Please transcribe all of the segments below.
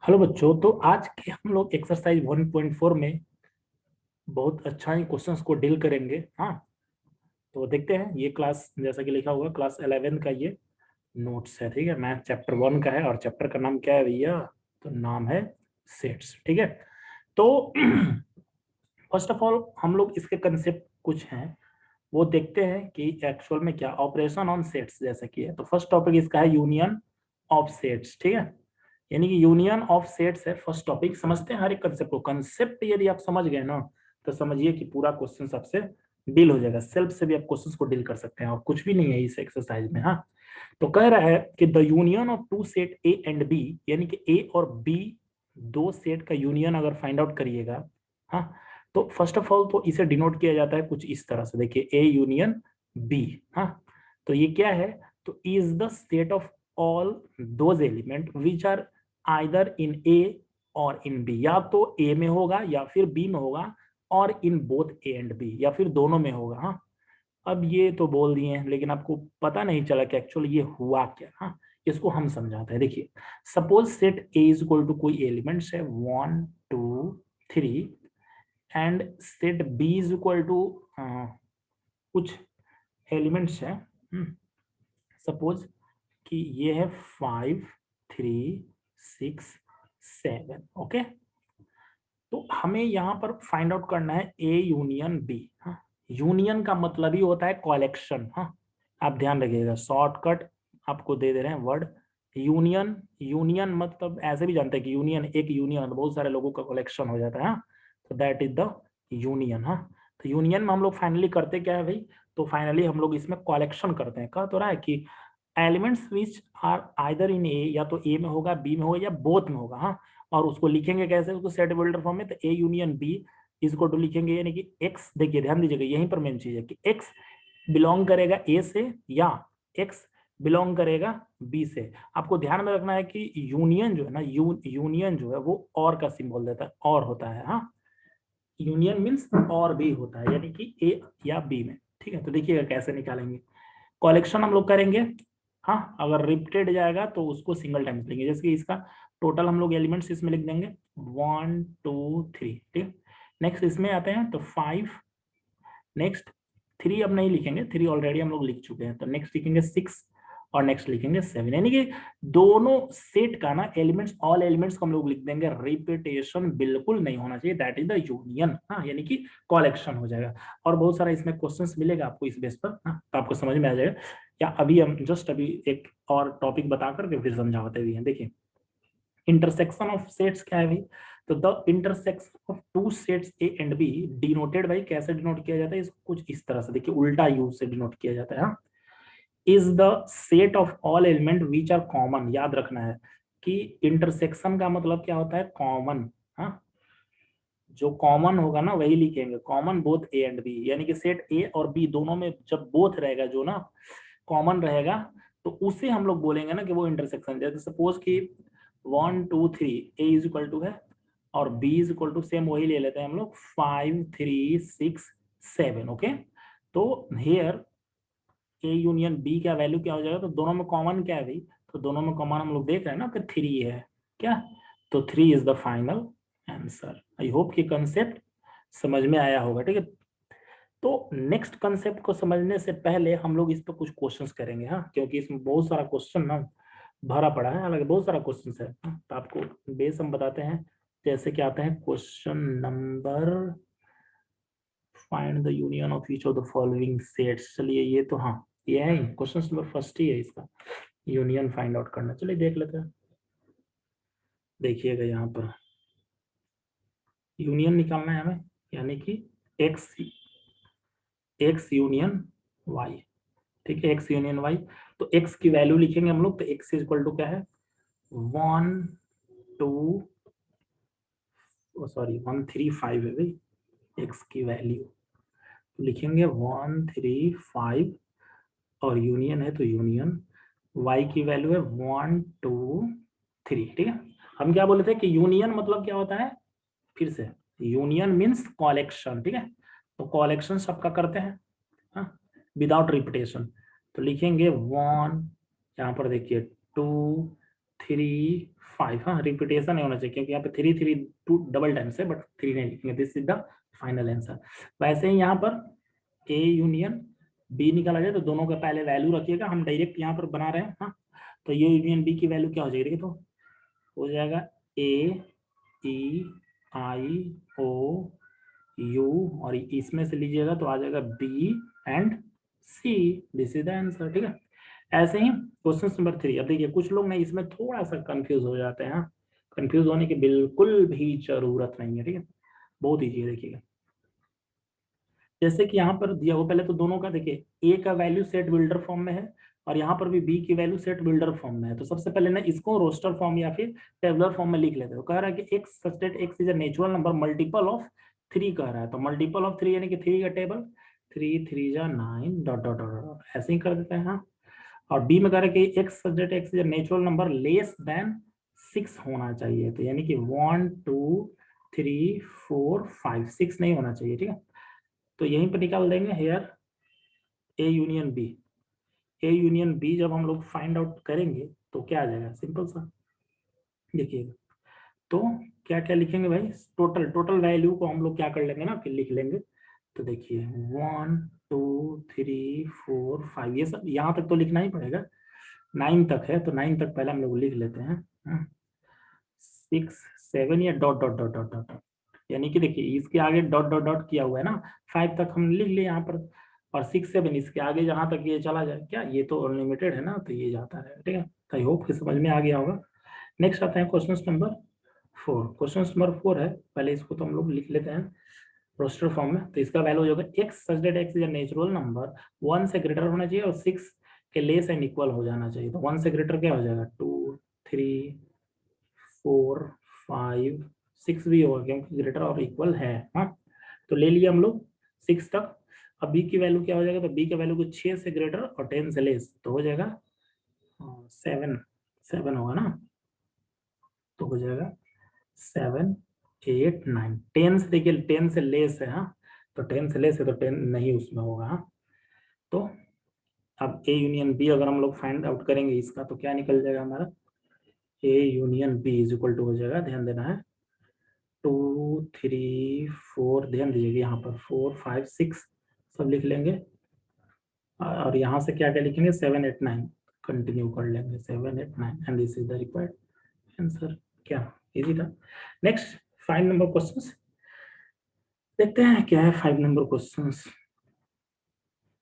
Hello बच्चों। तो आज के हम लोग एक्सरसाइज 1.4 में बहुत अच्छा ही क्वेश्चंस को डील करेंगे। हाँ, तो देखते हैं। ये क्लास जैसा कि लिखा हुआ क्लास 11 का ये नोट्स है। ठीक है, मैथ चैप्टर 1 का है और चैप्टर का नाम क्या है भैया? तो नाम है सेट्स। ठीक है, तो फर्स्ट ऑफ ऑल हम लोग इसके कंसेप्ट कुछ हैं वो देखते हैं कि एक्चुअल में क्या ऑपरेशन ऑन सेट्स जैसा कि है। तो फर्स्ट टॉपिक इसका है यूनियन ऑफ सेट्स। ठीक है, यानी कि यूनियन ऑफ सेट्स है फर्स्ट टॉपिक। समझते हैं हर एक कंसेप्ट को। कंसेप्ट यदि आप समझ गए ना तो समझिए कि पूरा क्वेश्चन सबसे डील हो जाएगा। सेल्फ से भी आप क्वेश्चंस को डील कर सकते हैं और कुछ भी नहीं है इस एक्सरसाइज में। हाँ, तो कह रहा है कि the union of two set A and B, यानी कि ए और बी दो सेट का यूनियन अगर फाइंड आउट करिएगा। हाँ, तो फर्स्ट ऑफ ऑल तो इसे डिनोट किया जाता है कुछ इस तरह से। देखिए ए यूनियन बी। हाँ, तो ये क्या है? तो is the set of all those element which are either in A और इन बी, या तो ए में होगा या फिर बी में होगा, और in both A and B, या फिर दोनों में होगा। हाँ, अब ये तो बोल दिए हैं लेकिन आपको पता नहीं चला कि एक्चुअली ये हुआ क्या। हाँ, इसको हम समझाते हैं। देखिए, suppose set A is equal to कोई एलिमेंट्स है 1 2 3, and set B is equal to कुछ एलिमेंट्स है। सपोज कि ये है 5 3 6 7। ओके, तो हमें यहाँ पर फाइंड आउट करना है ए यूनियन बी। हाँ, यूनियन का मतलब ही होता है कलेक्शन। हाँ, आप ध्यान रखिएगा, शॉर्टकट आपको दे दे रहे हैं वर्ड यूनियन। यूनियन मतलब ऐसे भी जानते हैं कि यूनियन एक यूनियन मतलब बहुत सारे लोगों का कलेक्शन हो जाता है। हाँ, तो दैट इज द यूनियन। हाँ, तो यूनियन में हम लोग फाइनली करते क्या है भाई? तो फाइनली हम लोग इसमें कलेक्शन करते हैं। कह तो रहा है कि elements which are either in A, या तो ए में होगा, बी में होगा, या बोथ में होगा। हाँ, और उसको लिखेंगे कैसे? उसको सेट बिल्डर फॉर्म में। तो ए यूनियन बी इसको टू लिखेंगे, यानी कि एक्स, देखिए ध्यान दीजिएगा यहीं पर मेन चीज है कि एक्स बिलोंग करेगा ए से या एक्स बिलोंग करेगा बी से। आपको ध्यान में रखना है कि यूनियन जो है ना, यूनियन जो है वो और का सिंबल देता है, और होता है। हाँ, यूनियन मीन्स और भी होता है, यानी कि ए या बी में। ठीक है, तो देखिएगा कैसे निकालेंगे। कलेक्शन हम लोग करेंगे। हाँ, अगर रिपीटेड जाएगा तो उसको सिंगल टाइम्स लेंगे। जैसे कि इसका टोटल हम लोग एलिमेंट्स इसमें लिख देंगे 1 2 3। ठीक, नेक्स्ट इसमें आते हैं तो 5। नेक्स्ट 3 अब नहीं लिखेंगे, 3 ऑलरेडी हम लोग लिख चुके हैं। तो नेक्स्ट लिखेंगे 6 और नेक्स्ट लिखेंगे 7। यानी कि दोनों सेट का ना एलिमेंट्स, ऑल एलिमेंट्स को हम लोग लिख देंगे। रिपीटेशन बिल्कुल नहीं होना चाहिए, दैट इज द यूनियन। हाँ, यानी कि कलेक्शन हो जाएगा। और बहुत सारा इसमें क्वेश्चंस मिलेगा आपको इस बेस पर। हाँ, तो आपको समझ में आ जाएगा। या अभी हम जस्ट अभी एक और टॉपिक बता करके फिर समझाते भी हैं। देखिए, इंटरसेक्शन ऑफ सेट्स क्या है भाई? तो the intersection of two sets A and B denoted भाई कैसे डिनोट किया जाता है? इसको कुछ इस तरह से देखिए, उल्टा यूज से डिनोट किया जाता है। हाँ, is the set of all element which are common. याद रखना है कि इंटरसेक्शन का मतलब क्या होता है? कॉमन। हाँ, जो कॉमन होगा ना वही लिखेंगे। Common both A and B, यानी कि सेट ए और बी दोनों में जब बोथ रहेगा, जो ना कॉमन रहेगा, तो उसे हम लोग बोलेंगे ना कि वो इंटरसेक्शन। जैसे सपोज कि 1 2 3 ए इज इक्वल टू है और B is equal to same वही ले लेते हैं हम लोग 5 3 6 7। ओके, तो हेयर ए यूनियन बी का वैल्यू क्या हो जाएगा? तो दोनों में कॉमन क्या है भाई? तो दोनों में कॉमन हम लोग देख रहे हैं ना कि 3 है। क्या? तो 3 is the final answer. I hope कि कंसेप्ट समझ में आया होगा। ठीक है, तो नेक्स्ट कंसेप्ट को समझने से पहले हम लोग इस पर कुछ क्वेश्चंस करेंगे। हाँ, क्योंकि इसमें बहुत सारा क्वेश्चन ना भरा पड़ा है, हालांकि बहुत सारा क्वेश्चन है। हाँ, तो आपको बेस हम बताते हैं। जैसे कि आता है question number, find the union of each of the following sets. चलिए ये तो, हाँ ये है क्वेश्चन नंबर फर्स्ट ही है इसका, यूनियन फाइंड आउट करना। चलिए देख लेते हैं। देखिएगा यहाँ पर यूनियन निकालना है हमें, यानी कि एक्स एक्स यूनियन वाई। ठीक है, एक्स यूनियन वाई। तो एक्स की वैल्यू लिखेंगे हम लोग। तो एक्स इज इक्वल टू क्या है? 1 2, सॉरी 1 3 5 है भाई एक्स की वैल्यू। तो लिखेंगे 1 3 5, और यूनियन है तो यूनियन वाई की वैल्यू है 1 2 3। ठीक है, हम क्या बोले थे कि यूनियन मतलब क्या होता है? फिर से, यूनियन मीन्स कलेक्शन। ठीक है, तो कलेक्शन सबका करते हैं। हाँ, विदाउट रिपीटेशन। तो लिखेंगे 1, यहाँ पर देखिए 2 3 5, हाँ रिपीटेशन नहीं होना चाहिए क्योंकि यहाँ पे 3 3 2 डबल टाइम्स है, बट 3 नहीं लिखेंगे। This is the final answer. वैसे ही यहाँ पर ए यूनियन बी निकाला जाए तो दोनों का पहले वैल्यू रखिएगा, हम डायरेक्ट यहाँ पर बना रहे हैं। हाँ, तो ये यूनियन बी की वैल्यू क्या हो जाएगी, देखिए तो हो जाएगा ए ई आई ओ यू, और इसमें से लीजिएगा तो आ जाएगा B and C. This is the answer, ठीक है। ऐसे ही क्वेश्चन नंबर 3। अब देखिए कुछ लोग ना इसमें थोड़ा सा कंफ्यूज हो जाते हैं। कंफ्यूज होने की बिल्कुल भी जरूरत नहीं है, ठीक है, बहुत ईजी है। देखिएगा जैसे कि यहाँ पर दिया हो, पहले तो दोनों का देखिए, ए का वैल्यू सेट बिल्डर फॉर्म में है और यहाँ पर भी बी की वैल्यू सेट बिल्डर फॉर्म में है। तो सबसे पहले ना इसको रोस्टर फॉर्म या फिर टेबुलर फॉर्म में लिख लेते हो। कह रहा है कि x such that x is a natural number multiple of 3 कह रहा है, तो मल्टीपल ऑफ 3 यानी कि 3 का टेबल 3 3 जा 9 डॉट डॉट डॉट, ऐसे ही कर देते हैं। हाँ, और बी में कह रहा है कि x such that x is a natural number less than 6 होना चाहिए, तो यानी कि 1 2 3 4 5 6 नहीं होना चाहिए, ठीक है। तो यहीं पर निकाल देंगे here A union B. A union B जब हम लोग फाइंड आउट करेंगे तो क्या आ जाएगा, सिंपल सा देखिएगा। तो क्या क्या लिखेंगे भाई, टोटल टोटल वैल्यू को हम लोग क्या कर लेंगे ना, फिर लिख लेंगे। तो देखिए 1 2 3 4 5 ये सब यहाँ तक तो लिखना ही पड़ेगा, 9 तक है तो 9 तक पहले हम लोग लिख लेते हैं। 6 7 या dot dot dot dot dot, यानी कि देखिए इसके आगे डॉट डॉट डॉट किया हुआ है ना, 5 तक हम लिख लिए यहाँ पर, और 6 7 इसके आगे जहां तक ये चला जाए, क्या ये तो अनलिमिटेड है ना, तो ये जाता है, ठीक है। तो आई होप कि समझ में आ गया होगा। नेक्स्ट आता है क्वेश्चन नंबर 4। क्वेश्चन नंबर 4 है, पहले इसको तो हम लोग लिख लेते हैं रोस्टर फॉर्म में। तो इसका वैल्यू होगा x such that x is a natural number 1 से ग्रेटर होना चाहिए और 6 के लेस एंड इक्वल हो जाना चाहिए। तो 1 से ग्रेटर क्या हो जाएगा, 2 3 4 5 6 भी होगा क्योंकि ग्रेटर और इक्वल है। हाँ, तो ले लिया हम लोग 6 तक। अब बी की वैल्यू क्या हो जाएगा, तो बी की वैल्यू को 6 से ग्रेटर और 10 से लेस, तो हो जाएगा 7 7 होगा ना, तो हो जाएगा 7 8 9 10 से, देखिए 10 से लेस है। हाँ, तो 10 से लेस है तो 10 नहीं उसमें होगा। हाँ, तो अब ए यूनियन बी अगर हम लोग फाइंड आउट करेंगे इसका, तो क्या निकल जाएगा हमारा, A union B is equal to हो जाएगा, ध्यान देना है 2 3 4, ध्यान दीजिएगा यहाँ पर 4 5 6 सब लिख लेंगे, और यहाँ से क्या क्या लिखेंगे 7 8 9 कंटिन्यू कर लेंगे 7 8 9 and this is the required answer. क्या इजी था। नेक्स्ट 5 नंबर क्वेश्चंस देखते हैं क्या है। 5 नंबर क्वेश्चंस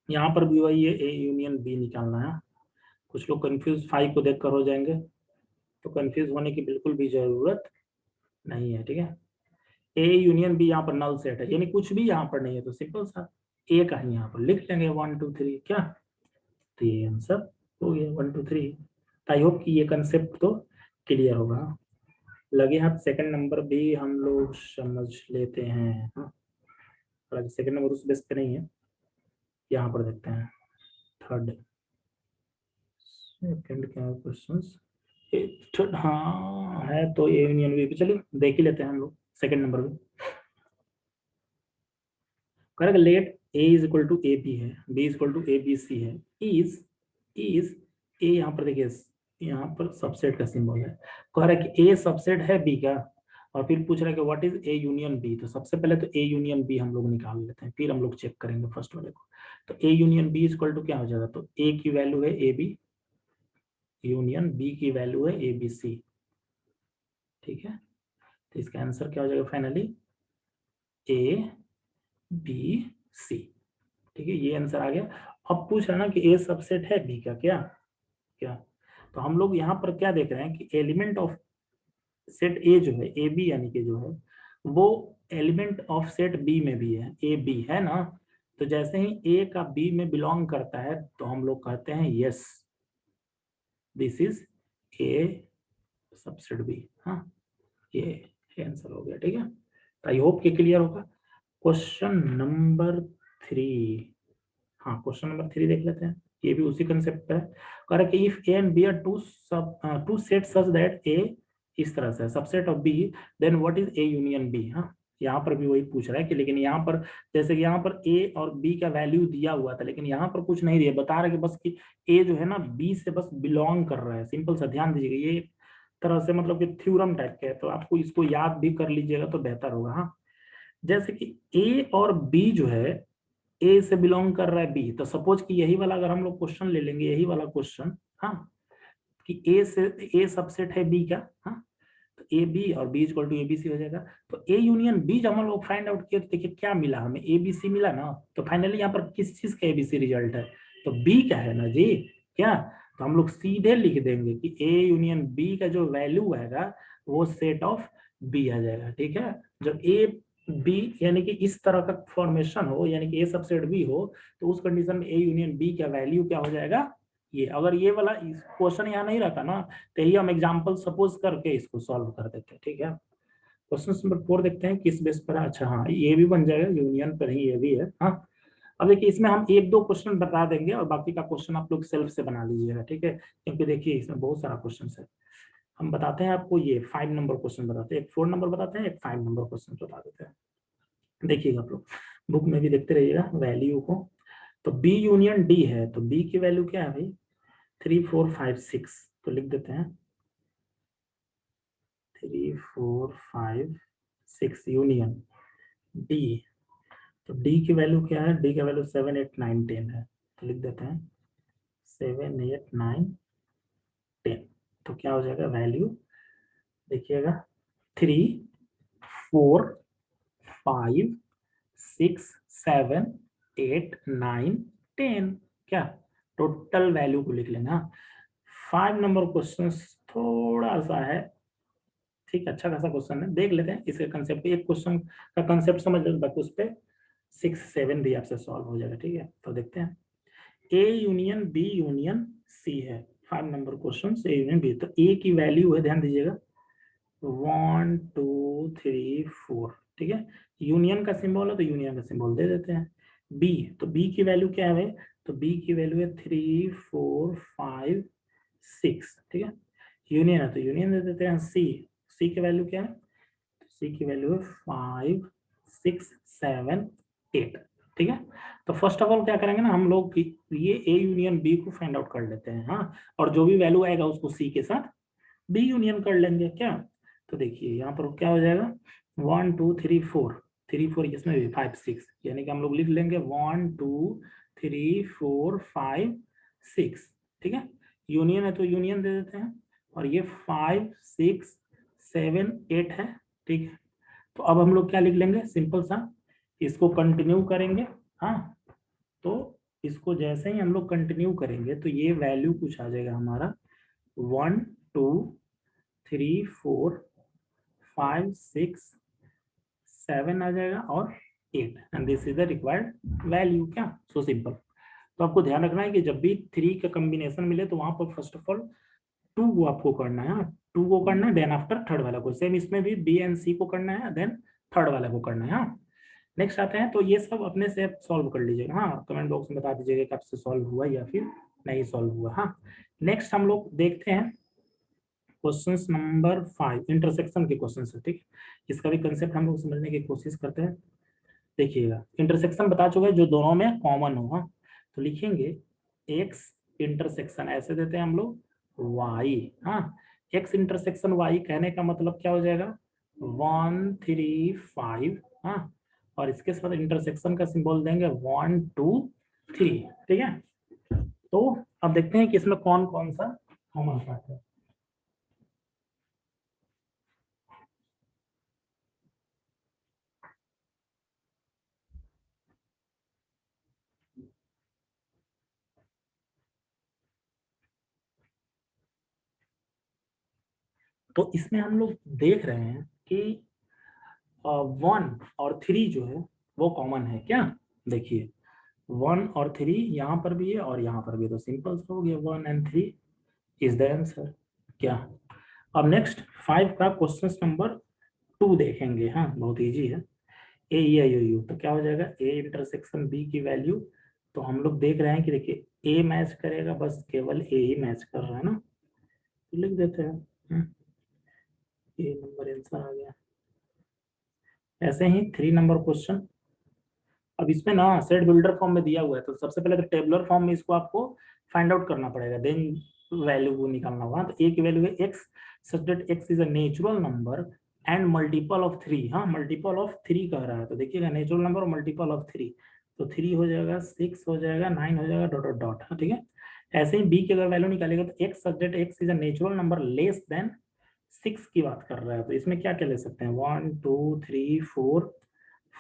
यहाँ पर भी वही है, ए यूनियन बी निकालना है। कुछ लोग कंफ्यूज 5 को देखकर हो जाएंगे, तो कंफ्यूज होने की बिल्कुल भी जरूरत नहीं है, ठीक है। ए यूनियन बी यहाँ पर नल सेट है, यानी कुछ भी यहाँ पर नहीं है, तो सिंपल सा ए का ही यहाँ पर लिख लेंगे 1 2 3, क्या, तो ये आंसर हो गया 1 2 3। आई होप कि ये कंसेप्ट तो क्लियर होगा। लगे हाथ सेकंड नंबर भी हम लोग समझ लेते हैं। हाँ, सेकंड नंबर उस बेस पे नहीं है, यहाँ पर देखते हैं थर्ड सेकंड क्या क्वेश्चन, थर्ड हाँ है तो ए यूनियन बी, चलिए देख ही लेते हैं हम लोग सेकंड नंबर में। Correct, let A is equal to A B है, B is equal to A B C है, इज ए यहाँ पर देखिए, यहाँ पर सबसेट का सिंबल है। कह रहा है कि ए सबसेट है बी का, और फिर पूछ रहा है कि what is A union B. तो सबसे पहले तो ए यूनियन बी हम लोग निकाल लेते हैं, फिर हम लोग चेक करेंगे फर्स्ट वाले को। तो A union B is equal to क्या हो जाएगा, तो ए की वैल्यू है ए बी यूनियन बी की वैल्यू है ए बी सी, ठीक है। तो इसका आंसर क्या हो जाएगा फाइनली, ए बी सी, ठीक है, ये आंसर आ गया। अब पूछ रहा ना कि ए सबसेट है बी का, क्या क्या, तो हम लोग यहाँ पर क्या देख रहे हैं कि एलिमेंट ऑफ सेट ए जो है, ए बी यानी कि जो है वो एलिमेंट ऑफ सेट बी में भी है, ए बी है ना। तो जैसे ही ए का बी में बिलोंग करता है तो हम लोग कहते हैं yes this is a subset B. हाँ, ये आंसर हो गया, ठीक है। आई होप कि क्लियर होगा। क्वेश्चन नंबर 3, हाँ क्वेश्चन नंबर 3 देख लेते हैं, ये भी उसी कंसेप्ट पे है। कह रहा है कि if A and B are two set such that A इस तरह से subset of B, then what is A union B. हाँ, यहाँ पर भी वही पूछ रहा है कि, लेकिन यहाँ पर जैसे कि यहाँ पर ए और बी का वैल्यू दिया हुआ था, लेकिन यहाँ पर कुछ नहीं दिया, बता रहा है कि बस कि ए जो है ना बी से बस बिलोंग कर रहा है, सिंपल सा ध्यान दीजिएगा। ये तरह से मतलब कि थ्योरम टाइप के है, तो आपको इसको याद भी कर लीजिएगा तो बेहतर होगा। हाँ, जैसे कि ए और बी जो है, ए से बिलोंग कर रहा है बी, तो सपोज कि यही वाला अगर हम लोग क्वेश्चन ले लेंगे, यही वाला क्वेश्चन, हाँ, कि ए से ए सबसेट है बी का, हाँ, तो ए बी और B equal to A B C हो जाएगा। तो ए यूनियन बी जब हम लोग फाइंड आउट किए तो देखिए क्या मिला हमें, ए बी सी मिला ना। तो फाइनली यहाँ पर किस चीज का ए बी सी रिजल्ट है, तो बी का है ना जी। क्या, तो हम लोग सीधे लिख देंगे कि ए यूनियन बी का जो वैल्यू आएगा वो सेट ऑफ बी आ जाएगा। ठीक है, जब ए बी यानी कि इस तरह का फॉर्मेशन हो, यानी कि ए सबसेट बी हो, तो उस कंडीशन में ए यूनियन बी का वैल्यू क्या हो जाएगा, ये। अगर ये वाला क्वेश्चन यहाँ नहीं रहता ना, तो यही हम एग्जांपल सपोज करके इसको सॉल्व कर देते हैं। ठीक है, क्वेश्चन नंबर 4 देखते हैं किस बेस पर है। अच्छा हाँ, ये भी बन जाएगा, यूनियन पर ही ये भी है। हाँ, अब देखिए इसमें हम एक दो क्वेश्चन बता देंगे और बाकी का क्वेश्चन आप लोग सेल्फ से बना लीजिएगा। ठीक है, क्योंकि देखिए इसमें बहुत सारा क्वेश्चन है। हम बताते हैं आपको, ये 5 नंबर क्वेश्चन बताते हैं, एक 4 नंबर बताते हैं, एक 5 नंबर क्वेश्चन बता देते हैं। देखिएगा आप लोग बुक में भी देखते रहिएगा वैल्यू को। तो बी यूनियन डी है, तो बी की वैल्यू क्या है भाई, 3 4 5 6, तो लिख देते हैं 3 4 5 6 यूनियन डी। तो डी की वैल्यू क्या है, डी का वैल्यू 7 8 9 10 है, तो लिख देते हैं 7 8 9 10। तो क्या हो जाएगा वैल्यू, देखिएगा 3 4 5 6 7 8 9 10। क्या, टोटल वैल्यू को लिख लेना। 5 नंबर क्वेश्चन थोड़ा सा है, ठीक है, अच्छा खासा क्वेश्चन है, देख लेते हैं इसके कंसेप्ट। एक क्वेश्चन का कंसेप्ट समझ लो, बाकी उस पर 6 7 भी आपसे सॉल्व हो जाएगा। ठीक है, तो देखते हैं A union B union C है, 5 number question A union B. तो ए की वैल्यू है, ध्यान दीजिएगा 1 2 3 4। ठीक है, यूनियन का सिंबल है तो यूनियन का सिंबल दे देते हैं। बी, तो बी की वैल्यू क्या है भाई, तो बी की वैल्यू है 3 4 5 6। ठीक है, यूनियन है तो यूनियन दे देते हैं। सी, सी की वैल्यू क्या है, सी की वैल्यू है 5 6 7 8। ठीक है, तो फर्स्ट ऑफ ऑल क्या करेंगे ना हम लोग कि ये ए यूनियन बी को फाइंड आउट कर लेते हैं। हाँ, और जो भी वैल्यू आएगा उसको सी के साथ बी यूनियन कर लेंगे। क्या, तो देखिए यहाँ पर क्या हो जाएगा 1 2 3 4, 3 4 इसमें भी 5 6, यानी कि हम लोग लिख लेंगे 1 2 3 4 5 6। ठीक है, यूनियन है तो यूनियन दे देते हैं, और ये 5 6 7 8 है। ठीक है, तो अब हम लोग क्या लिख लेंगे, सिंपल सा इसको कंटिन्यू करेंगे। हाँ, तो इसको जैसे ही हम लोग कंटिन्यू करेंगे तो ये वैल्यू कुछ आ जाएगा हमारा 1 2 3 4 5 6 7 आ जाएगा और 8, and this is the required value. क्या, सो सिंपल। तो आपको ध्यान रखना है कि जब भी 3 का कॉम्बिनेशन मिले तो वहां पर फर्स्ट ऑफ ऑल 2 को आपको करना है। 2 को करना है, देन आफ्टर थर्ड वाला को। सेम इसमें भी बी एंड सी को करना है, देन थर्ड वाला को करना है। हाँ, नेक्स्ट आते हैं, तो ये सब अपने से सॉल्व कर लीजिएगा। हाँ, कमेंट बॉक्स में बता दीजिएगा कि आपसे सॉल्व हुआ या फिर नहीं सॉल्व हुआ। हाँ, नेक्स्ट हम लोग देखते हैं क्वेश्चन नंबर 5, इंटरसेक्शन के क्वेश्चन है। ठीक, इसका भी कंसेप्ट हम लोग समझने की कोशिश करते हैं। देखिएगा इंटरसेक्शन बता चुके हैं जो दोनों में कॉमन हो। हाँ, तो लिखेंगे एक्स इंटरसेक्शन, ऐसे देते हैं हम लोग वाई। हाँ, एक्स इंटरसेक्शन वाई कहने का मतलब क्या हो जाएगा 1 3 5। हाँ, और इसके साथ इंटरसेक्शन का सिंबल देंगे 1 2 3। ठीक है, तो अब देखते हैं कि इसमें कौन कौन सा कॉमन पार्ट है। तो इसमें हम लोग देख रहे हैं कि 1 और 3 जो है वो कॉमन है। क्या, देखिए 1 और 3 यहाँ पर भी है और यहाँ पर भी, तो सिंपल सा हो गया 1 एंड 3 इज द आंसर। क्या, अब नेक्स्ट 5 का क्वेश्चन नंबर 2 देखेंगे। हाँ, बहुत इजी है। ए या यू यू, तो क्या हो जाएगा ए इंटरसेक्शन बी की वैल्यू। तो हम लोग देख रहे हैं कि देखिए ए मैच करेगा, बस केवल ए ही मैच कर रहा है ना, तो लिख देते हैं ए नंबर आंसर आ गया। ऐसे ही 3 नंबर क्वेश्चन, अब इसमें ना सेट बिल्डर फॉर्म में दिया हुआ है, तो सबसे पहले तो टेबुलर फॉर्म में इसको आपको फाइंड आउट करना पड़ेगा, देन वैल्यू को निकालना होगा। तो ए की वैल्यू है x such that x is a natural number and multiple of 3। हाँ, मल्टीपल ऑफ 3 कह रहा है, तो देखिएगा नेचुरल नंबर और मल्टीपल ऑफ 3, तो 3 हो जाएगा, 6 हो जाएगा, 9 हो जाएगा, डॉट डॉट डॉट। हाँ, ठीक है। ऐसे ही बी की अगर वैल्यू निकालेगा तो x such that x is a natural number less than 6 की बात कर रहा है, तो इसमें क्या क्या ले सकते हैं, 1 2 3 4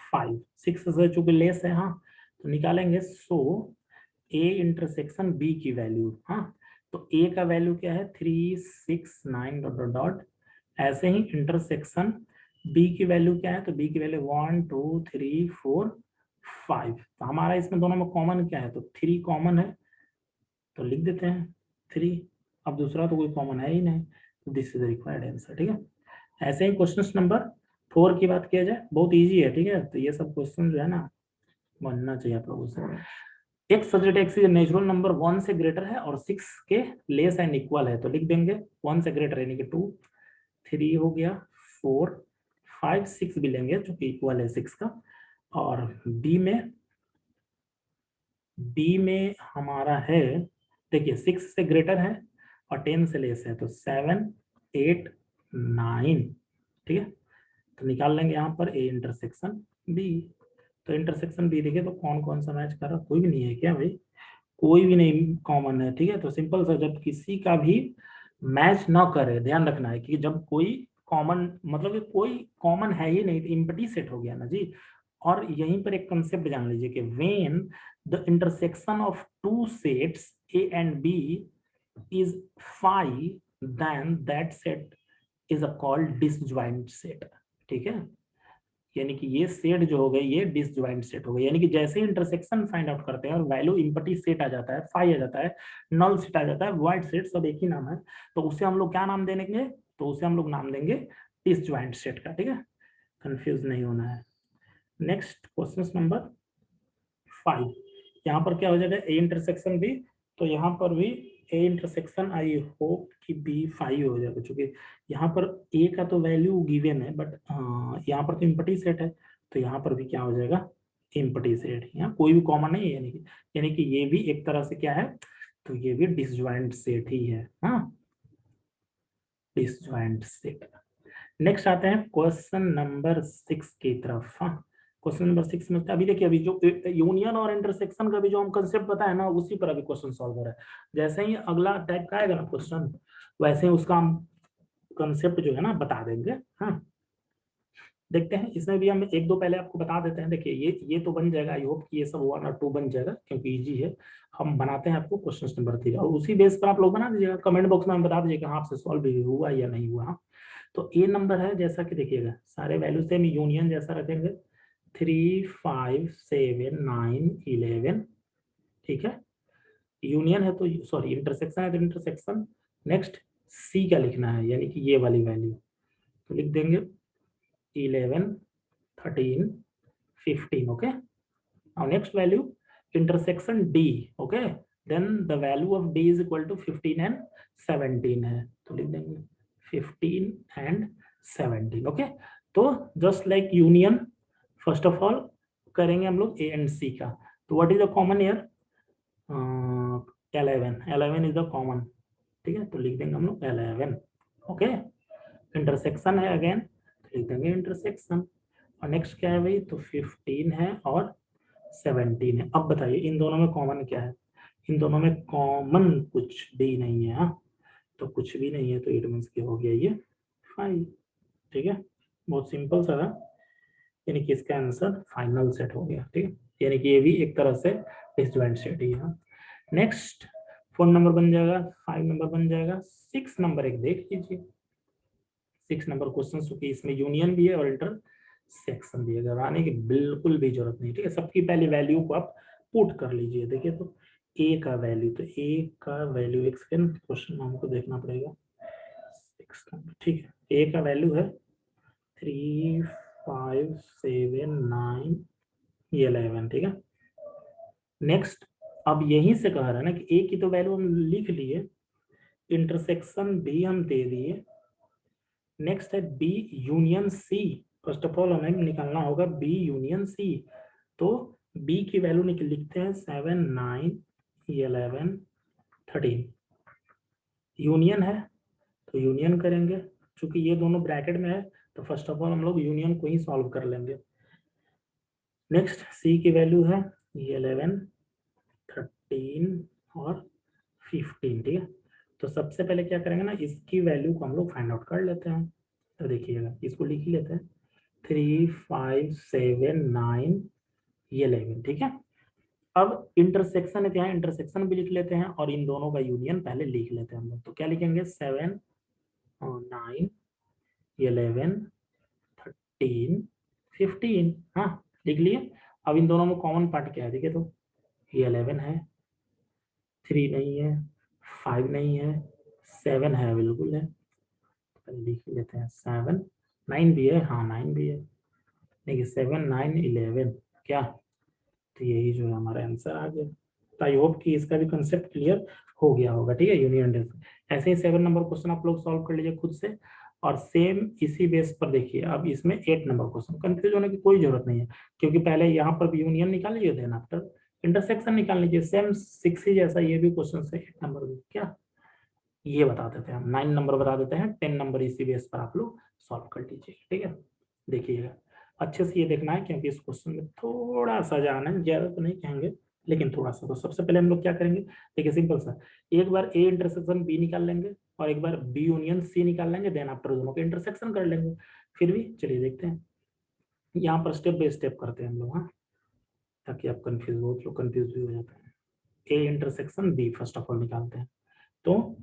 5, 6 से चूंकि लेस है, हाँ, तो निकालेंगे। सो ए इंटरसेक्शन बी की वैल्यू, हाँ, तो ए का वैल्यू क्या है, 3 6 9 डॉट डॉट डॉट। ऐसे ही इंटरसेक्शन बी की वैल्यू क्या है, तो बी की वैल्यू 1 2 3 4 5। तो हमारा इसमें दोनों में कॉमन क्या है, तो 3 कॉमन है, तो लिख देते हैं 3। अब दूसरा तो कोई कॉमन है ही नहीं, तो this is the required answer. ठीक है। ऐसे ही क्वेश्चन नंबर 4 की बात किया जाए, बहुत इजी है। ठीक है, तो ये सब क्वेश्चन जो है ना बनना चाहिए आप लोगों से। X such that x is natural number 1 से ग्रेटर है और 6 के लेस एंड इक्वल है, तो लिख देंगे 1 से ग्रेटर यानी कि 2, 3 हो गया, 4 5 6 भी लेंगे जो कि इक्वल है 6 का। और बी में हमारा है, देखिए 6 से ग्रेटर है और 10 से लेस है, तो 7 8 9। ठीक है, तो निकाल लेंगे यहाँ पर ए इंटरसेक्शन बी। तो इंटरसेक्शन बी देखिए, तो कौन कौन सा मैच कर रहा है, कोई भी नहीं है क्या भाई, कोई भी नहीं कॉमन है। ठीक है, तो सिंपल सा, जब किसी का भी मैच ना करे, ध्यान रखना है कि जब कोई कॉमन, मतलब कि कोई कॉमन है ही नहीं, तो इम्पटी सेट हो गया ना जी। और यहीं पर एक कंसेप्ट जान लीजिए कि when the intersection of two sets A and B is phi then that set is a called disjoint set. ठीक है, यानी कि ये सेट जो हो गए ये डिसजॉइंट सेट हो गए, यानी कि जैसे ही इंटरसेक्शन फाइंड आउट करते हैं और वैल्यू इम्पटी सेट आ जाता है, फाई आ जाता है, नल सेट आ जाता है, वाइड सेट, सब एक ही नाम है, तो उसे हम लोग क्या नाम देंगे, तो उसे हम लोग नाम देंगे डिसजॉइंट सेट का। ठीक है, कंफ्यूज नहीं होना है। नेक्स्ट क्वेश्चन नंबर 5, यहाँ पर क्या हो जाएगा, ए इंटरसेक्शन बी, तो यहाँ पर भी ए इंटरसेक्शन, आई होप कि बी 5 हो जाएगा, क्योंकि यहाँ पर ए का तो वैल्यू गिवन है, बट यहाँ पर तो इम्पटी सेट है, तो यहाँ पर भी क्या हो जाएगा, इम्पटी सेट। यहाँ कोई भी कॉमन नहीं है, यानी कि ये भी एक तरह से क्या है, तो ये भी डिसजॉइंट सेट ही है। हाँ, डिसजॉइंट सेट। नेक्स्ट आते हैं क्वेश्चन नंबर 6 की तरफ। हाँ, क्वेश्चन नंबर 6 में अभी देखिए, अभी जो यूनियन और इंटरसेक्शन का भी जो हम कंसेप्ट बताया ना, उसी पर अभी क्वेश्चन सॉल्व हो रहा है। जैसे ही अगला टाइप का आएगा ना क्वेश्चन, वैसे ही उसका हम कंसेप्ट जो है ना बता देंगे। हाँ, देखते हैं, इसमें भी हम एक दो पहले आपको बता देते हैं। देखिए ये तो बन जाएगा, आई होप कि ये सब 1 और 2 बन जाएगा, क्योंकि इजी है। हम बनाते हैं आपको क्वेश्चन नंबर 3, और उसी बेस पर आप लोग बना दीजिएगा, कमेंट बॉक्स में हम बता दीजिएगा हाँ आपसे सॉल्व भी हुआ या नहीं हुआ। तो ए नंबर है, जैसा कि देखिएगा सारे वैल्यू सेम, यूनियन जैसा रखेंगे, 3 5 7 9 11। ठीक है, यूनियन है तो सॉरी इंटरसेक्शन है तो इंटरसेक्शन। नेक्स्ट सी का लिखना है, यानी कि ये वाली वैल्यू, तो लिख देंगे 11 13 15। ओके, और next value intersection D. Okay, then the value of D is equal to 15 and 17 है, तो लिख देंगे 15 एंड 17। ओके, तो just like union, first of all करेंगे हम लोग ए एंड सी का, तो what is the common year, 11 is the common. ठीक है, तो लिख देंगे हम लोग 11। ओके, इंटरसेक्शन है अगेन, तो लिख देंगे इंटरसेक्शन। और नेक्स्ट क्या है भाई, तो 15 है और 17 है। अब बताइए इन दोनों में कॉमन क्या है, इन दोनों में कॉमन कुछ भी नहीं है। हाँ, तो कुछ भी नहीं है, तो इट मीन्स की हो गया ये 5। ठीक है, बहुत सिंपल सा था, यानी कि इसका आंसर फाइनल सेट हो गया। ठीक है, यानी कि ये भी एक तरह से डिसजॉइंट सेट ही है। नेक्स्ट 4 नंबर बन जाएगा, 5 नंबर बन जाएगा, 6 नंबर एक देख लीजिए। 6 नंबर क्वेश्चन, क्योंकि इसमें यूनियन भी है और इंटरसेक्शन भी है, घबराने की बिल्कुल भी जरूरत नहीं। ठीक है, सबकी पहले वैल्यू को आप पुट कर लीजिए। देखिए, तो ए का वैल्यू, तो ए का वैल्यू, एक सेकंड क्वेश्चन हमको देखना पड़ेगा। 6 नंबर, ठीक है, ए का वैल्यू है 3 5 7 9 11। ठीक है, नेक्स्ट अब यहीं से कह रहा है ना कि ए की तो वैल्यू हम लिख लिए, इंटरसेक्शन भी हम दे दिए। नेक्स्ट है B union C, first of all हमें निकालना होगा बी यूनियन सी, तो बी की वैल्यू लिखते हैं 7 9 11 13। यूनियन है तो यूनियन करेंगे, क्योंकि ये दोनों ब्रैकेट में है तो फर्स्ट ऑफ ऑल हम लोग यूनियन को ही सॉल्व कर लेंगे। नेक्स्ट सी की वैल्यू है 11, 13 और 15, ठीक है। तो सबसे पहले क्या करेंगे ना, इसकी वैल्यू को हम लोग फाइंड आउट कर लेते हैं। तो देखिएगा, इसको लिख ही लेते हैं, 3, 5, 7, 9, 11, ठीक है। अब इंटरसेक्शन है, यहाँ इंटरसेक्शन भी लिख लेते हैं और इन दोनों का यूनियन पहले लिख लेते हैं हम लोग। तो क्या लिखेंगे, 7 और 9, 11, 13, 15, हाँ लिख लिए। अब इन दोनों में कॉमन पार्ट क्या है, देखिए तो ये 11 है, 3 नहीं है, 5 नहीं है, 7 है, बिल्कुल है। पहले लिख लेते हैं 7, 9 भी है, हाँ 9 भी है। देखिए 7, 9, 11, क्या, तो यही जो है हमारा आंसर आ गया। तो आई होप कि इसका भी कंसेप्ट क्लियर हो गया होगा, ठीक है। यूनियन डिस्क ऐसे ही 7 नंबर क्वेश्चन आप लोग सॉल्व कर लीजिए खुद से, और सेम इसी बेस पर देखिए अब इसमें 8 नंबर क्वेश्चन। कंफ्यूज होने की कोई जरूरत नहीं है, क्योंकि पहले यहाँ पर भी यूनियन निकाल लीजिए, देन आफ्टर इंटरसेक्शन निकाल लीजिए। सेम 6 ही जैसा ये भी क्वेश्चन है, 8 नंबर भी क्या, ये बता देते हैं हम, 9 नंबर बता देते हैं, 10 नंबर इसी बेस पर आप लोग सॉल्व कर लीजिए, ठीक है। देखिएगा अच्छे से ये देखना है, क्योंकि इस क्वेश्चन में थोड़ा सा जान है, ज्यादा तो नहीं कहेंगे लेकिन थोड़ा सा। तो सबसे पहले हम लोग क्या करेंगे, देखिए सिंपल सा, एक बार ए इंटरसेक्शन बी निकाल लेंगे और एक बार बी यूनियन सी निकाल लेंगे, देन आफ्टर दोनों के इंटरसेक्शन कर लेंगे। फिर भी चलिए देखते हैं, यहाँ पर स्टेप बाय स्टेप करते हैं हम लोग, हाँ, ताकि आप कंफ्यूज, बहुत लोग कंफ्यूज भी हो जाते हैं। A intersection B first of all निकालते हैं। तो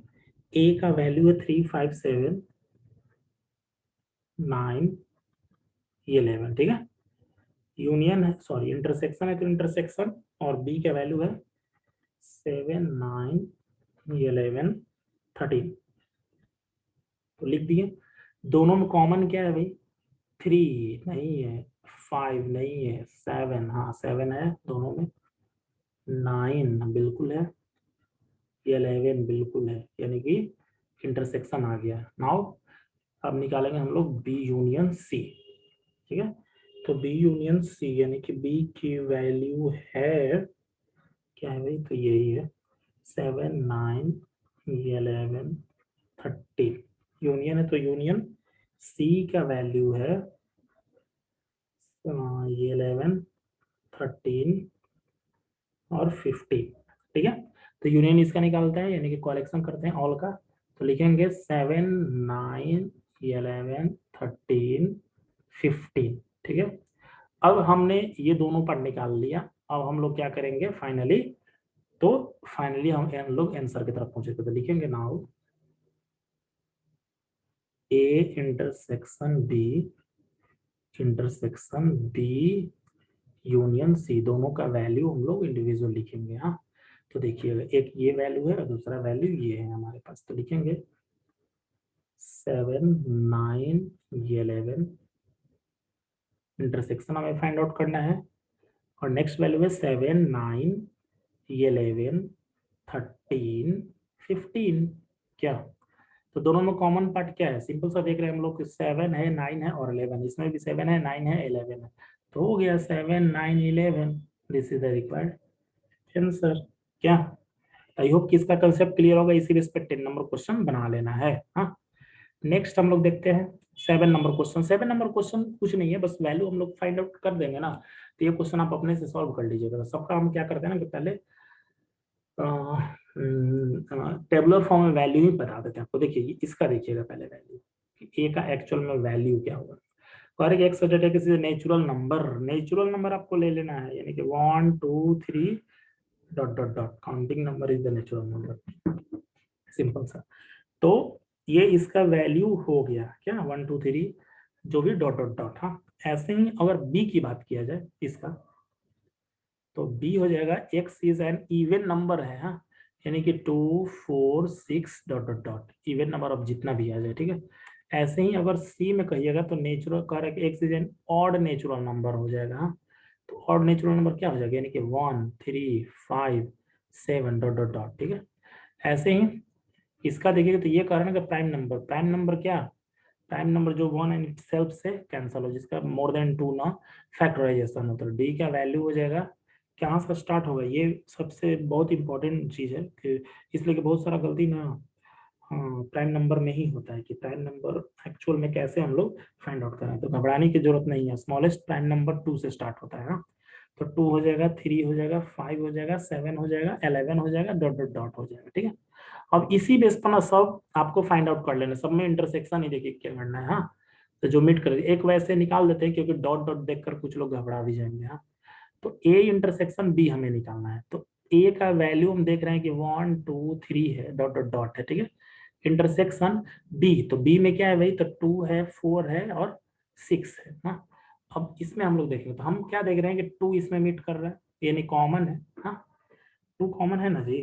ए का वैल्यू है 3, 5, 7, 9, 11, ठीक है। यूनियन है, सॉरी इंटरसेक्शन है तो इंटरसेक्शन, और बी का वैल्यू है 7, 9, 11, 13। तो लिख दिए। दोनों में कॉमन क्या है भाई, 3 नहीं है, 5 नहीं है, 7, हाँ 7 है दोनों में, 9 बिल्कुल है, 11 बिल्कुल है, यानी कि इंटरसेक्शन आ गया। नाउ अब निकालेंगे हम लोग बी यूनियन सी, ठीक है। तो बी यूनियन सी यानी कि बी की वैल्यू है, क्या है भाई, तो यही है 7, 9, 11, 13। यूनियन है तो यूनियन सी का वैल्यू है 11, 13 और 15, ठीक है। तो यूनियन इसका निकालते हैं, यानी कि कलेक्शन करते हैं ऑल का। तो लिखेंगे 7, 9, 11, 13, 15, ठीक है। अब हमने ये दोनों पार्ट निकाल लिया, अब हम लोग क्या करेंगे फाइनली, तो फाइनली हम लोग आंसर की तरफ पहुंचे। तो लिखेंगे now A intersection B union C, दोनों का वैल्यू हम लोग इंडिविजुअल लिखेंगे, हाँ। तो देखिएगा, एक ये वैल्यू है और दूसरा वैल्यू ये है हमारे पास। तो लिखेंगे 7, 9, 11, इंटरसेक्शन हमें फाइंड आउट करना है, और नेक्स्ट वैल्यू है 7, 9, 11, 13, 15, क्या। तो दोनों में कॉमन पार्ट क्या है, सिंपल सा देख रहे हैं हम लोग, 7 है, 9 है और 11, इसमें भी 7 है, 9 है, 11 है। तो हो गया 7, 9, 11, this is the required answer, क्या। आई होप कि इसका कंसेप्ट क्लियर होगा, इसी बेस पे 10 नंबर क्वेश्चन बना लेना है, हाँ। नेक्स्ट हम लोग देखते हैं 7 नंबर क्वेश्चन। 7 नंबर क्वेश्चन कुछ नहीं है, बस वैल्यू हम लोग फाइंड आउट कर देंगे ना, तो ये क्वेश्चन आप अपने से सॉल्व कर लीजिएगा। सबका हम क्या करते हैं ना कि पहले टेबुलर फॉर्म में वैल्यू ही बता देते हैं आपको। देखिए इसका देखिएगा पहले वैल्यू, ए का एक्चुअल में वैल्यू क्या होगा। और एक एक्सपेक्टेड है किसी नेचुरल नंबर आपको ले लेना है, यानी कि 1, 2, 3 dot dot dot, counting number is the natural number, simple सा। तो ये इसका वैल्यू हो गया क्या, 1, 2, 3 जो भी डॉट डॉट डॉट, हाँ। ऐसे ही अगर बी की बात किया जाए इसका, तो बी हो जाएगा x is an even number है, हाँ, यानी कि 2, 4, 6 dot dot dot, even number of जितना भी आ जाए, ठीक है। ऐसे ही अगर सी में कहिएगा तो natural correct, x is an odd natural number हो जाएगा, हाँ। तो ऑड नेचुरल नंबर क्या हो जाएगा, यानी कि 1, 3, 5, 7 डॉट डॉट डॉट, ठीक है। ऐसे ही इसका देखिएगा तो ये कह रहा है ना कि प्राइम नंबर क्या, प्राइम नंबर जो 1 एंड सेल्फ से कैंसिल हो, जिसका मोर देन 2 ना फैक्टराइजेशन होता है। डी का वैल्यू हो जाएगा, कहाँ से स्टार्ट होगा, ये सबसे बहुत इंपॉर्टेंट चीज है कि, इसलिए कि बहुत सारा गलती ना हाँ प्राइम नंबर में ही होता है कि प्राइम नंबर एक्चुअल में कैसे हम लोग फाइंड आउट करें, तो घबराने की जरूरत नहीं है। स्मॉलेस्ट प्राइम नंबर 2 से स्टार्ट होता है ना, तो 2 हो जाएगा, 3 हो जाएगा, 5 हो जाएगा, 7 हो जाएगा, 11 हो जाएगा, डॉट डॉट डॉट हो जाएगा। ठीक है, अब इसी बेस पर ना सब आपको फाइंड आउट कर लेना, सब में इंटरसेक्शन ही देखिए क्या करना है। हाँ, तो जो मिट कर एक वैसे निकाल देते हैं, क्योंकि डॉट डॉट देखकर कुछ लोग घबरा भी जाएंगे। हाँ, तो ए इंटरसेक्शन बी हमें निकालना है, तो ए का वैल्यू हम देख रहे हैं कि 1 2 3 है, डॉट डॉट डॉट है। ठीक है, इंटरसेक्शन बी, तो बी में क्या है भाई, तो 2 है, 4 है और 6 है। हाँ, अब इसमें हम लोग देखेंगे तो हम क्या देख रहे हैं कि 2 इसमें मीट कर रहा है, यानी कॉमन है। हाँ, 2 कॉमन है ना जी।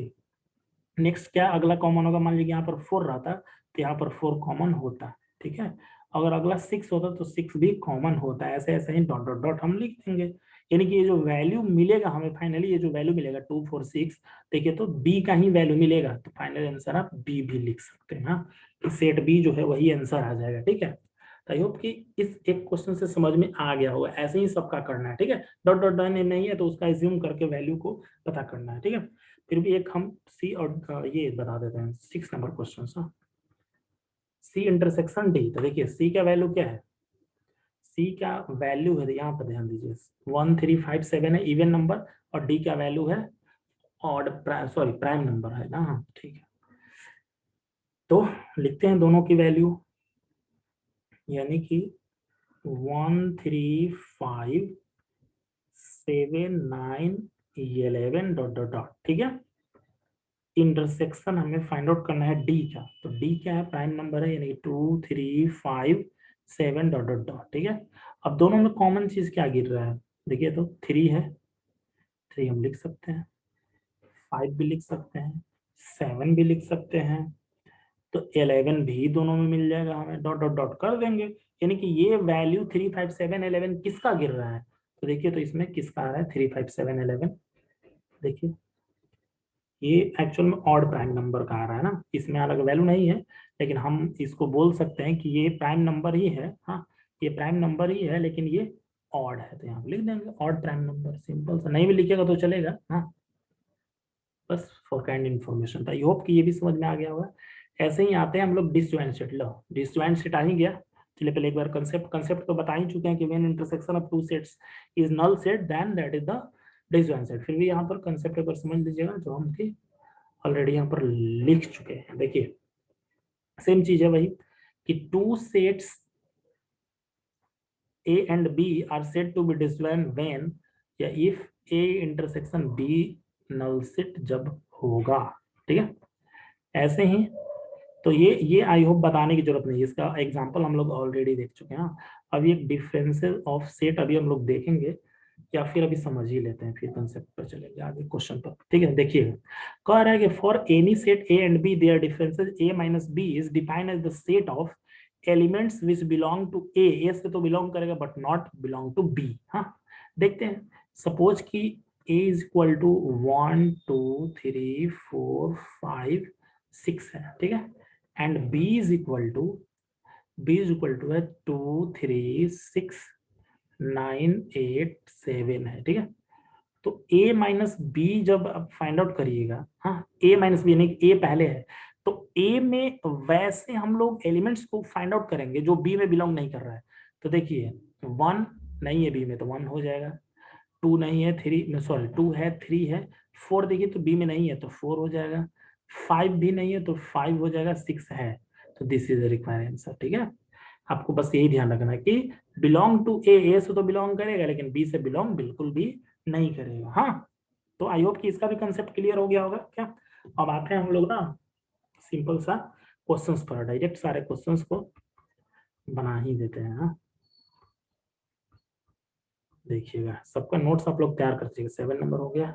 नेक्स्ट क्या अगला कॉमन होगा, मान लीजिए यहाँ पर 4 रहता तो यहाँ पर 4 कॉमन होता। ठीक है, अगर अगला 6 होता तो 6 भी कॉमन होता है। ऐसे ऐसे ही डॉट डॉट डॉट हम लिख देंगे, यानी कि ये जो वैल्यू मिलेगा हमें फाइनली, ये जो वैल्यू मिलेगा 2 4 6, देखिए तो बी का ही वैल्यू मिलेगा, तो फाइनल आंसर आप बी भी लिख सकते हैं। हाँ, कि सेट बी जो है वही आंसर आ जाएगा। ठीक है, तो आई होप कि इस एक क्वेश्चन से समझ में आ गया होगा। ऐसे ही सबका करना है। ठीक है, डॉट डॉट डॉट नहीं है तो उसका एज्यूम करके वैल्यू को पता करना है। ठीक है, फिर भी एक हम सी और ये बता देते हैं 6 number question. C intersection D, तो देखिए सी का वैल्यू क्या है, सी का वैल्यू है, यहाँ पर ध्यान दीजिए 1 3 5 7 है इवन नंबर, और डी का वैल्यू है ऑड, सॉरी प्राइम नंबर है ना। हाँ ठीक है, तो लिखते हैं दोनों की वैल्यू, यानी कि 1 3 5 7 9 11 डॉट डॉट डॉट। ठीक है, इंटरसेक्शन हमें फाइंड आउट करना है डी का, तो डी क्या है, प्राइम नंबर है, यानी 2 3 5 7 डॉट डॉट डॉट। ठीक है, अब दोनों में कॉमन चीज क्या गिर रहा है, देखिए तो 3 है, 3 हम लिख सकते हैं, 5 भी लिख सकते हैं, 7 भी लिख सकते हैं, तो 11 भी दोनों में मिल जाएगा हमें, डॉट डॉट डॉट कर देंगे। यानी कि ये वैल्यू 3 5 7 11 किसका गिर रहा है, तो देखिए तो इसमें किसका आ रहा है, 3 5 7 11। देखिए ये एक्चुअल में ऑड प्राइम नंबर का आ रहा है ना, इसमें अलग वैल्यू नहीं है, लेकिन हम इसको बोल सकते हैं कि ये प्राइम नंबर ही है। हाँ, ये प्राइम नंबर ही है, लेकिन ये ऑड है, तो यहाँ लिख देंगे ऑड प्राइम नंबर, सिंपल सा, नहीं भी लिखेगा तो चलेगा। हाँ, बस फॉर काइंड इन्फॉर्मेशन था। आई होप कि ये भी समझ में आ गया होगा। ऐसे ही आते हैं हम लोग डिसजॉइंट सेट। लो डिसजॉइंट सेट आ ही गया, चलिए पहले एक बार कंसेप्ट तो बता ही चुके हैं कि when intersection of two sets is null set then that is the disjoint set. फिर भी यहाँ पर कंसेप्ट एक बार समझ लीजिएगा जो हम थे ऑलरेडी यहाँ पर लिख चुके हैं। देखिए सेम चीज है वही, कि two sets A and B are said to be disjoint when या if A intersection B null set जब होगा। ठीक है, ऐसे ही तो ये आई होप बताने की जरूरत नहीं है, इसका एग्जांपल हम लोग ऑलरेडी देख चुके हैं। अभी एक डिफरेंसेस ऑफ सेट अभी हम लोग देखेंगे, या फिर अभी समझ ही लेते हैं, फिर कंसेप्ट पर चलेंगे आगे क्वेश्चन पर। ठीक है, देखिए कह रहा है कि for any set A and B their differences A minus B is defined as the set of elements which belong to A से तो बिलोंग करेगा but not belong to B. हाँ, देखते हैं, सपोज कि ए इज इक्वल टू 1 2 3 4 5 6 है। ठीक है, and B is equal to है 2 3 6 9 8 7 है। ठीक है, तो a माइनस बी जब आप फाइंड आउट करिएगा, हाँ a माइनस बी यानी a पहले है, तो a में वैसे हम लोग एलिमेंट्स को फाइंड आउट करेंगे जो b में बिलोंग नहीं कर रहा है। तो देखिए 1 नहीं है b में तो 1 हो जाएगा, 2 नहीं है 3 सॉरी 2 है 3 है, 4 देखिए तो b में नहीं है तो 4 हो जाएगा, 5 भी नहीं है तो 5 हो जाएगा, 6 है, तो this is the required answer. ठीक है, आपको बस यही ध्यान रखना है कि बिलोंग टू ए से तो बिलोंग करेगा लेकिन बी से बिलोंग बिल्कुल भी नहीं करेगा। हाँ, तो आई होप कि इसका भी कंसेप्ट क्लियर हो गया होगा क्या। अब आते हैं हम लोग ना सिंपल सा क्वेश्चंस पर, डायरेक्ट सारे क्वेश्चंस को बना ही देते हैं। हाँ, देखिएगा सबका नोट्स आप लोग तैयार कर दीजिएगा। 7 नंबर हो गया,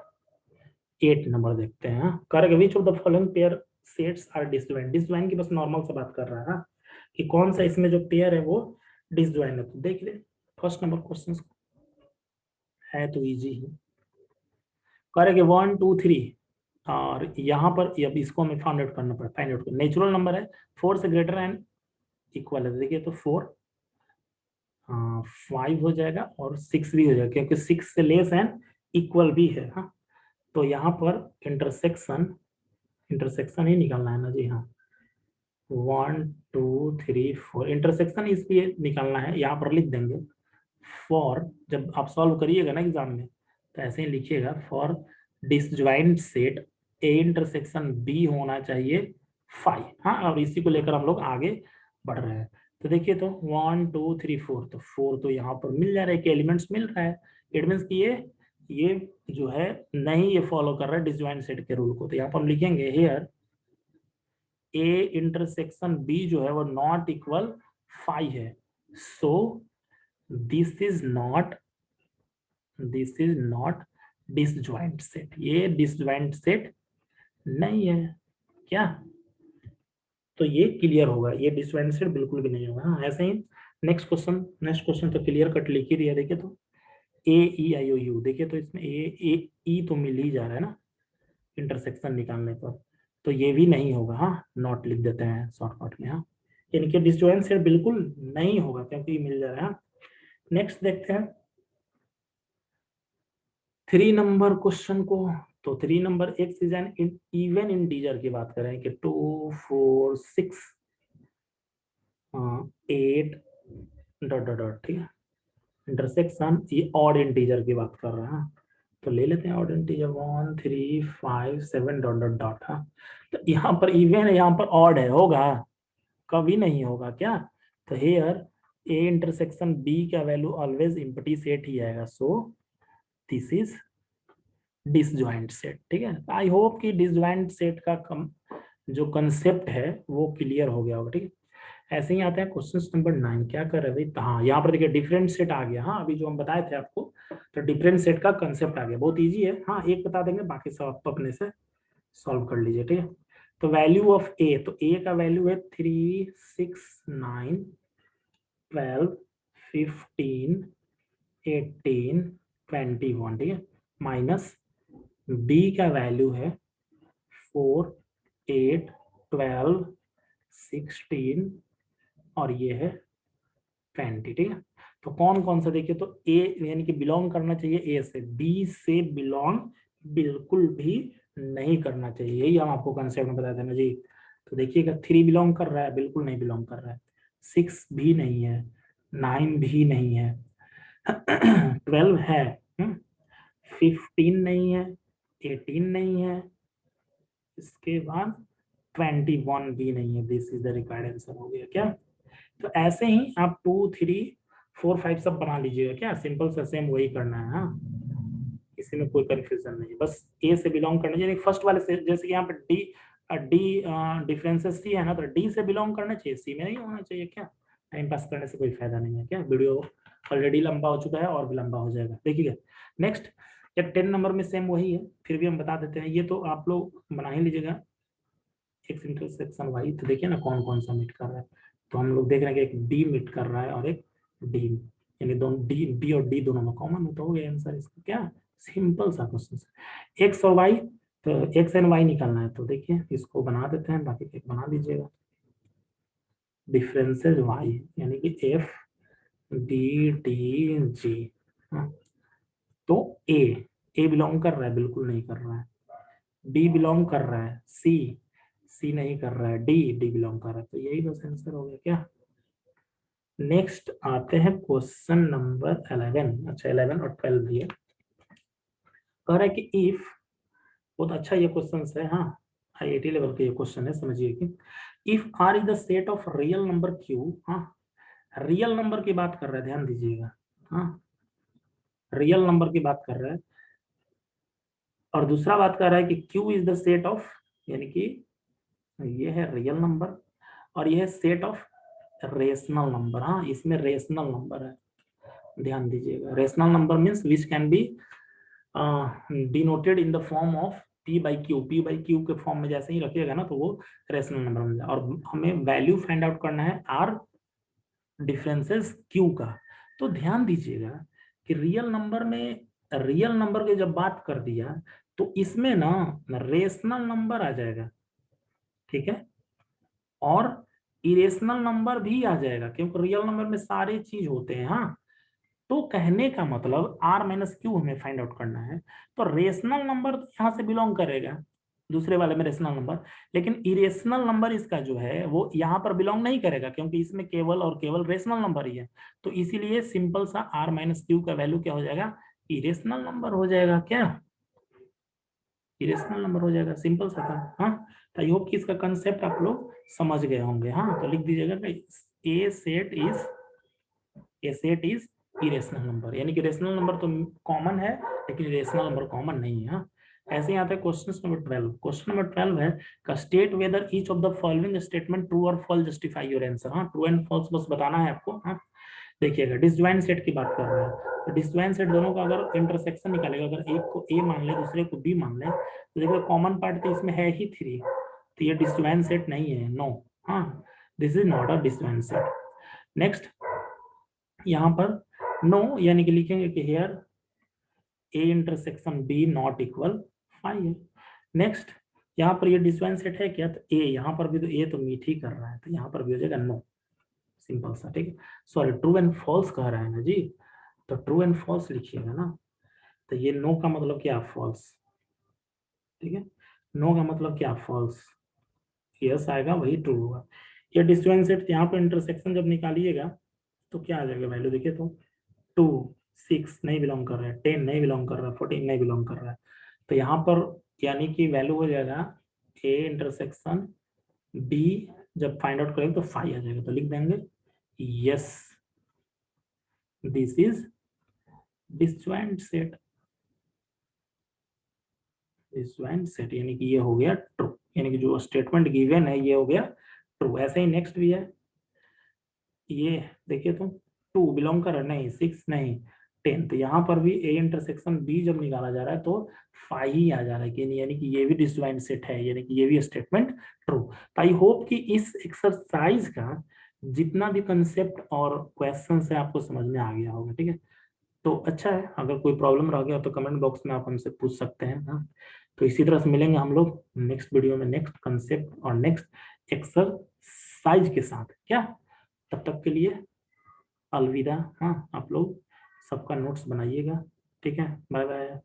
8 नंबर देखते हैं। हाँ, correct which of the following pair sets are disjoint, disjoint की बस नॉर्मल से बात कर रहा है। हाँ, कि कौन सा इसमें जो पेयर है वो डिसजॉइंट है, तो देख ले फर्स्ट नंबर क्वेश्चन है तो इजी ही, करेंगे 1 2 3, और यहाँ पर अब इसको हमें फाइंड आउट करना पड़ेगा। फाइंड आउट नेचुरल नंबर है, 4 से ग्रेटर एंड इक्वल है, देखिए तो 4 5 हो जाएगा और 6 भी हो जाएगा, क्योंकि 6 से लेस एंड इक्वल भी है। हाँ, तो यहाँ पर इंटरसेक्शन इंटरसेक्शन ही निकालना है ना जी। हाँ, 1 2 3 4 इंटरसेक्शन इसलिए निकालना है, यहाँ पर लिख देंगे फॉर, जब आप सॉल्व करिएगा ना एग्जाम में तो ऐसे ही लिखिएगा, for disjoint set A intersection B होना चाहिए 5। हाँ, और इसी को लेकर हम लोग आगे बढ़ रहे हैं। तो देखिए, तो 1 2 3 4, तो 4 तो यहाँ पर मिल जा रहा है कि एलिमेंट्स मिल रहा है। इट मीन्स कि ये जो है नहीं ये फॉलो कर रहा है डिसजॉइंट सेट के रूल को। तो यहाँ पर हम लिखेंगे हेयर ए इंटरसेक्शन बी जो है वो नॉट इक्वल 5 है। So this is not disjoint set, ये डिसजॉइंट सेट नहीं है क्या। तो ये क्लियर होगा, ये डिसजॉइंट सेट बिल्कुल भी नहीं होगा। हाँ, ऐसे ही नेक्स्ट क्वेश्चन तो क्लियर कट लिख ही दिया। देखिए तो ए ई आई ओ यू, देखिए तो इसमें ए ई तो मिल ही जा रहा है ना इंटरसेक्शन निकालने पर, तो ये भी नहीं होगा। हाँ, नॉट लिख देते हैं शॉर्टकट में। हाँ, इनके डिसजॉइंट सेट बिल्कुल नहीं होगा क्योंकि ये मिल जा रहा है। नेक्स्ट देखते हैं 3 नंबर क्वेश्चन को। तो 3 number x is an even integer की बात करें कि 2 4 6 8 डॉट डॉट डॉट, ठीक है। इंटरसेक्शन ये ऑड इंटीजर की बात कर रहे हैं। हाँ, तो ले लेते हैं odd integer 1 3 5 7 dot dot dot. हाँ, तो यहाँ पर इवन है, यहाँ पर ऑड है, होगा कभी नहीं होगा क्या। तो हेयर ए इंटरसेक्शन बी का वैल्यू ऑलवेज एम्प्टी सेट ही आएगा। So this is disjoint set, ठीक है। आई होप कि डिसजॉइंट सेट का जो कंसेप्ट है वो क्लियर हो गया होगा, ठीक है। ऐसे ही आते हैं क्वेश्चन नंबर 9। क्या कर रहे हैं भाई, हाँ यहाँ पर देखिए डिफरेंट सेट आ गया। हाँ, अभी जो हम बताए थे आपको, तो डिफरेंट सेट का कंसेप्ट आ गया, बहुत इजी है। हाँ, एक बता देंगे, बाकी सब आप अपने से सॉल्व कर लीजिए, ठीक है। तो वैल्यू ऑफ ए, तो ए का वैल्यू है 3 6 9 12 15 18 21, ठीक है। माइनस बी का वैल्यू है 4 8 12 16 और ये है 20, ठीक है। तो कौन कौन सा देखिए, तो ए यानी कि बिलोंग करना चाहिए ए से, बी से बिलोंग बिल्कुल भी नहीं करना चाहिए। यही हम आपको कंसेप्ट में बताया था ना जी। तो देखिएगा 3 बिलोंग कर रहा है, बिल्कुल नहीं बिलोंग कर रहा है। 6 भी नहीं है, 9 भी नहीं है, 12 है, 15 नहीं है, 18 नहीं है, इसके बाद 21 भी नहीं है। This is the required answer हो गया क्या। तो ऐसे ही आप 2 3 4 5 सब बना लीजिएगा क्या, सिंपल सा सेम वही करना है। हाँ, इसी में कोई कंफ्यूजन नहीं है, बस ए से बिलोंग करना चाहिए फर्स्ट वाले से। जैसे कि यहाँ पे डी डी डिफरेंसेस सी है ना, तो डी से बिलोंग करना चाहिए, सी में नहीं होना चाहिए क्या। टाइम पास करने से कोई फायदा नहीं है क्या। वीडियो ऑलरेडी लंबा हो चुका है और भी लंबा हो जाएगा, देखिएगा। नेक्स्ट, या 10 नंबर में सेम वही है, फिर भी हम बता देते हैं। ये तो आप लोग बना ही लीजिएगा, एक्स इंटरसेक्शन वाई। तो देखिए ना कौन कौन सा मीट कर रहा है। तो हम लोग देख रहे हैं कि एक डी मीट कर रहा है और एक डी, यानी दोनों डी, बी और डी दोनों में कॉमन है, तो हो गया आंसर इसका क्या। सिंपल सा क्वेश्चन है। एक्स और वाई, तो एक्स एंड वाई निकालना है। तो देखिए इसको बना देते हैं, बाकी एक बना दीजिएगा। डिफरेंसेस वाई यानी कि एफ बी डी जी। तो ए बिलोंग कर रहा है, बिल्कुल नहीं कर रहा है। बी बिलोंग कर रहा है, सी नहीं कर रहा है, डी बिलोंग कर रहा है। तो यही बस आंसर हो गया क्या। नेक्स्ट आते हैं क्वेश्चन नंबर 11। अच्छा, 11 और 12 भी है। कह रहा है कि इफ, बहुत अच्छा ये क्वेश्चन है। हाँ, आईआईटी लेवल का ये क्वेश्चन है, समझिए कि if R is the set of real number Q. हाँ, रियल नंबर की बात कर रहा है, ध्यान दीजिएगा। हाँ, रियल नंबर की बात कर रहा है, और दूसरा बात कर रहा है कि Q is the set of, यानी कि ये है रियल नंबर और ये है सेट ऑफ रेशनल नंबर। हाँ, इसमें रेशनल नंबर है, ध्यान दीजिएगा। Rational number means which can be denoted in the form of P by Q. P by Q के फॉर्म में जैसे ही रखिएगा ना, तो वो रेशनल नंबर बन जाए। और हमें वैल्यू फाइंड आउट करना है आर डिफरेंसेस क्यू का। तो ध्यान दीजिएगा कि रियल नंबर की जब बात कर दिया, तो इसमें ना रेशनल नंबर आ जाएगा, ठीक है, और इरेशनल नंबर भी आ जाएगा, क्योंकि रियल नंबर में सारे चीज होते हैं। हाँ, तो कहने का मतलब आर माइनस क्यू हमें फाइंड आउट करना है, तो रेशनल नंबर तो यहाँ से बिलोंग करेगा, दूसरे वाले में रेशनल नंबर, लेकिन इरेशनल नंबर इसका जो है वो यहाँ पर बिलोंग नहीं करेगा, क्योंकि इसमें केवल और केवल रेशनल नंबर ही है। तो इसीलिए सिंपल सा आर माइनस क्यू का वैल्यू क्या हो जाएगा, इरेशनल नंबर हो जाएगा। क्या इरेशनल नंबर हो जाएगा, सिंपल सा था। हाँ, तो आई होप कि इसका कंसेप्ट आप लोग समझ गए होंगे। हाँ, तो लिख दीजिएगा ए सेट इज इरेशनल नंबर, यानी कि रेशनल नंबर तो कॉमन है लेकिन इरेशनल नंबर कॉमन नहीं है। हाँ, ऐसे ही आता है क्वेश्चन नंबर 12। क्वेश्चन नंबर 12 है का state whether each of the following statement true और फॉल्स जस्टिफाई योर आंसर। हाँ, ट्रू एंड फॉल्स बस बताना है आपको। हाँ, देखिएगा डिसजॉइंट सेट की बात कर रहा है, तो डिसजॉइंट सेट दोनों का अगर इंटरसेक्शन निकालेगा, अगर एक को ए मान ले दूसरे को बी मान ले, तो देखिए कॉमन पार्ट तो इसमें है ही 3, तो ये डिसजॉइंट सेट नहीं है, नो। हाँ, this is not a disjoint set. Next, यहाँ पर नो यानी कि लिखेंगे कि here A intersection B not equal 5। Next, यहाँ पर ये डिसजॉइंट सेट है क्या, तो ए यहाँ पर भी, तो ए तो मीट ही कर रहा है, तो यहाँ पर भी हो जाएगा नो, सिंपल सा। ठीक है, सॉरी ट्रू एंड फॉल्स कह रहा है ना जी, तो ट्रू एंड फॉल्स लिखिएगा ना, तो ये नो का मतलब क्या, फॉल्स। ठीक है, नो का मतलब क्या, फॉल्स। यस आएगा वही ट्रू होगा। ये डिस्टेंस सेट यहाँ पे इंटरसेक्शन जब निकालिएगा तो क्या आ जाएगा वैल्यू, देखिए तो 2 6 नहीं बिलोंग कर रहा है, 10 नहीं बिलोंग कर रहा है, 14 नहीं बिलोंग कर रहा है, तो यहाँ पर यानी कि वैल्यू हो जाएगा ए इंटरसेक्शन बी, जब फाइंड आउट करेंगे तो 5 आ जाएगा, तो लिख देंगे yes this is disjoint set. Disjoint set यानी कि ये हो गया ट्रू, यानी कि जो स्टेटमेंट गिवन है ये हो गया ट्रू। ऐसे ही नेक्स्ट भी है, ये देखिए तो 2 बिलोंग कर रहा है, नहीं 6 नहीं 10, तो यहाँ पर भी ए इंटरसेक्शन बी जब निकाला जा रहा है तो 5 ही आ जा रहा है, यानी कि ये भी डिस्जॉइंट सेट है, यानी कि ये भी स्टेटमेंट ट्रू। तो आई होप कि इस एक्सरसाइज का जितना भी कंसेप्ट और क्वेश्चन है आपको समझ में आ गया होगा। ठीक है, तो अच्छा है, अगर कोई प्रॉब्लम रह गया तो कमेंट बॉक्स में आप हमसे पूछ सकते हैं। हाँ, तो इसी तरह से मिलेंगे हम लोग नेक्स्ट वीडियो में, नेक्स्ट कंसेप्ट और नेक्स्ट एक्सरसाइज के साथ। क्या, तब तक के लिए अलविदा। हाँ, आप लोग सबका नोट्स बनाइएगा। ठीक है, बाय बाय।